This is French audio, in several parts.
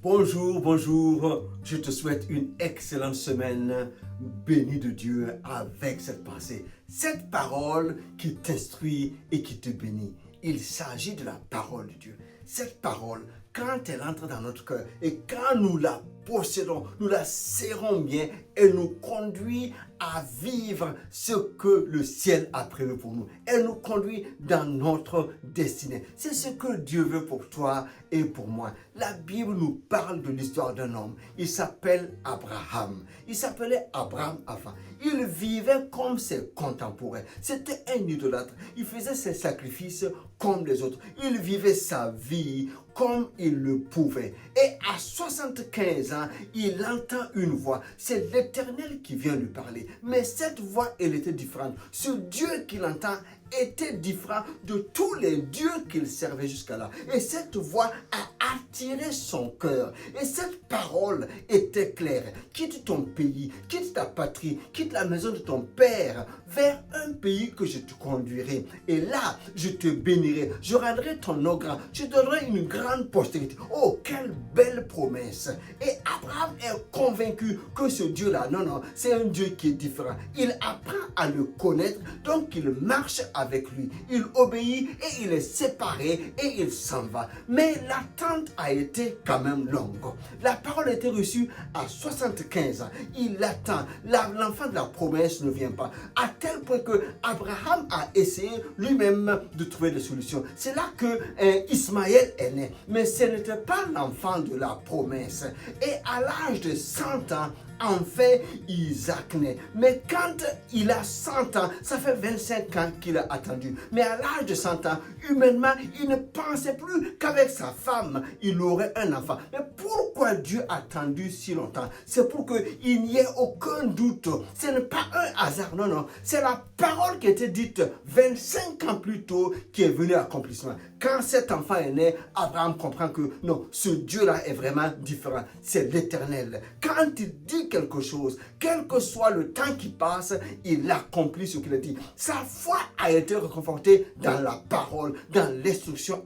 Bonjour, bonjour. Je te souhaite une excellente semaine bénie de Dieu avec cette pensée. Cette parole qui t'instruit et qui te bénit. Il s'agit de la parole de Dieu. Cette parole, quand elle entre dans notre cœur et quand nous la possédons, nous la serrons bien, elle nous conduit à vivre ce que le ciel a prévu pour nous. Elle nous conduit dans notre destinée. C'est ce que Dieu veut pour toi et pour moi. La Bible nous parle de l'histoire d'un homme. Il s'appelle Abraham. Il s'appelait Abraham avant. Il vivait comme ses contemporains. C'était un idolâtre. Il faisait ses sacrifices comme les autres. Il vivait sa vie comme il le pouvait. Et à 75 ans, il entend une voix. C'est l'Éternel qui vient lui parler. Mais cette voix, elle était différente. Ce Dieu qu'il entend était différent de tous les dieux qu'il servait jusqu'à là. Et cette voix a attiré son cœur. Et cette parole était claire. Quitte ton pays, quitte ta patrie, quitte la maison de ton père, vers un pays que je te conduirai. Et là, je te bénirai. Je rendrai ton nom grand. Je te donnerai une grande postérité. Oh, quelle belle promesse. Et Abraham est convaincu que ce Dieu-là, non, c'est un Dieu qui est différent. Il apprend à le connaître, donc il marche avec lui. Il obéit et il est séparé et il s'en va. Mais l'attente a été quand même longue. La parole a été reçue à 75 ans. Il attend. L'enfant de la promesse ne vient pas. À tel point que Abraham a essayé lui-même de trouver des solutions. C'est là que Ismaël est né. Mais ce n'était pas l'enfant de la promesse. Et à l'âge de 100 ans, en fait, Isaac naît. Mais quand il a 100 ans, ça fait 25 ans qu'il a attendu. Mais à l'âge de 100 ans, humainement, il ne pensait plus qu'avec sa femme, il aurait un enfant. Mais pourquoi Dieu a attendu si longtemps? C'est pour qu'il n'y ait aucun doute. Ce n'est pas un hasard, non. C'est la parole qui a été dite 25 ans plus tôt qui est venue à accomplissement. Quand cet enfant est né, Abraham comprend que non, ce Dieu-là est vraiment différent. C'est l'Éternel. Quand il dit quelque chose, quel que soit le temps qui passe, il accomplit ce qu'il a dit. Sa foi a été réconfortée dans la parole, dans l'instruction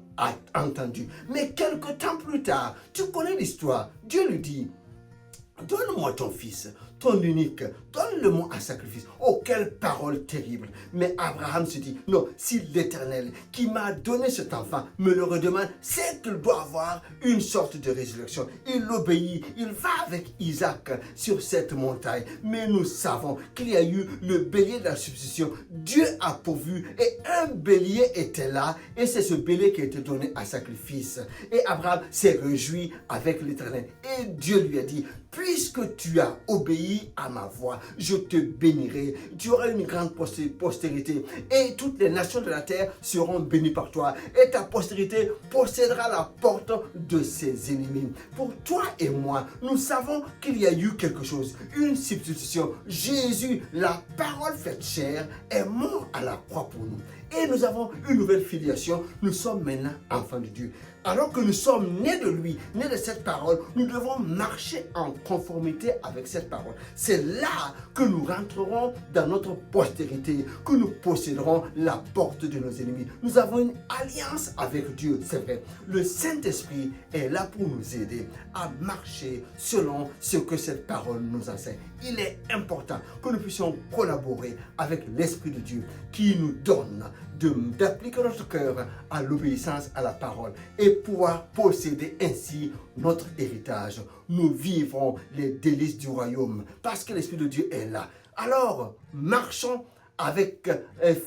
entendue. Mais quelque temps plus tard, tu connais l'histoire, Dieu lui dit: donne-moi ton fils, ton unique, donne-le-moi en sacrifice. Oh, quelle parole terrible. Mais Abraham se dit: non, si l'Éternel qui m'a donné cet enfant me le redemande, c'est qu'il doit avoir une sorte de résurrection. Il obéit, il va avec Isaac sur cette montagne. Mais nous savons qu'il y a eu le bélier de la substitution. Dieu a pourvu et un bélier était là et c'est ce bélier qui a été donné en sacrifice. Et Abraham s'est réjoui avec l'Éternel. Et Dieu lui a dit: puisque tu as obéi à ma voix, je te bénirai. Tu auras une grande postérité. Et toutes les nations de la terre seront bénies par toi. Et ta postérité possédera la porte de ses ennemis. Pour toi et moi, nous savons qu'il y a eu quelque chose. Une substitution. Jésus, la parole faite chair, est mort à la croix pour nous. Et nous avons une nouvelle filiation. Nous sommes maintenant enfants de Dieu. Alors que nous sommes nés de lui, nés de cette parole, nous devons marcher en conformité avec cette parole. C'est là que nous rentrerons dans notre postérité, que nous posséderons la porte de nos ennemis. Nous avons une alliance avec Dieu, c'est vrai. Le Saint-Esprit est là pour nous aider à marcher selon ce que cette parole nous enseigne. Il est important que nous puissions collaborer avec l'Esprit de Dieu qui nous donne d'appliquer notre cœur à l'obéissance à la parole et pouvoir posséder ainsi notre héritage. Nous vivrons les délices du royaume parce que l'Esprit de Dieu est là. Alors, marchons avec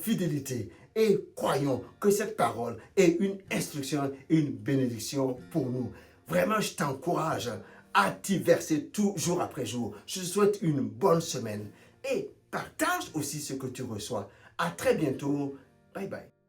fidélité et croyons que cette parole est une instruction et une bénédiction pour nous. Vraiment, je t'encourage à t'y verser tout jour après jour. Je te souhaite une bonne semaine et partage aussi ce que tu reçois. À très bientôt. Bye bye.